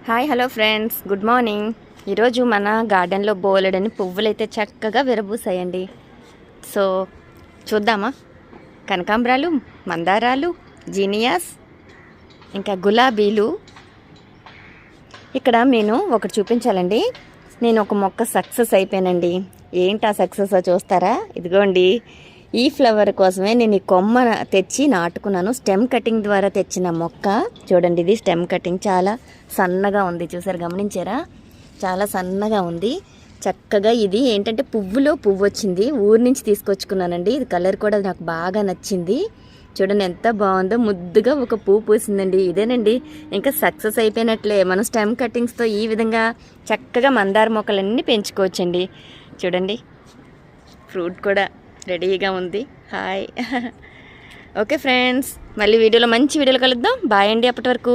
Hi hello friends, good morning. ఈరోజు మన గార్డెన్లో బోలెడని పువ్వులైతే చక్కగా విరబూసాయండి. సో చూద్దామా? కనకాంబరాలు, మందారాలు, జీనియాస్, ఇంకా గులాబీలు. ఇక్కడ నేను ఒకటి చూపించాలండి. నేను ఒక మొక్క సక్సెస్ అయిపోయానండి. ఏంటా సక్సెస్ చూస్తారా? ఇదిగోండి, ఈ ఫ్లవర్ కోసమే నేను ఈ కొమ్మ తెచ్చి నాటుకున్నాను. స్టెమ్ కటింగ్ ద్వారా తెచ్చిన మొక్క చూడండి. ఇది స్టెమ్ కటింగ్, చాలా సన్నగా ఉంది. చూసారు, గమనించారా? చాలా సన్నగా ఉంది. చక్కగా ఇది ఏంటంటే పువ్వులో పువ్వు వచ్చింది. ఊరి నుంచి తీసుకొచ్చుకున్నానండి. ఇది కలర్ కూడా నాకు బాగా నచ్చింది. చూడండి ఎంత బాగుందో, ముద్దుగా ఒక పువ్వు పూసిందండి. ఇదేనండి, ఇంకా సక్సెస్ అయిపోయినట్లే. మనం స్టెమ్ కటింగ్స్తో ఈ విధంగా చక్కగా మందార మొక్కలన్నీ పెంచుకోవచ్చండి. చూడండి, ఫ్రూట్ కూడా రెడీగా ఉంది. హాయ్. ఓకే ఫ్రెండ్స్, మళ్ళీ మంచి వీడియోలో కలుద్దాం. బాయ్ అండి, అప్పటి వరకు.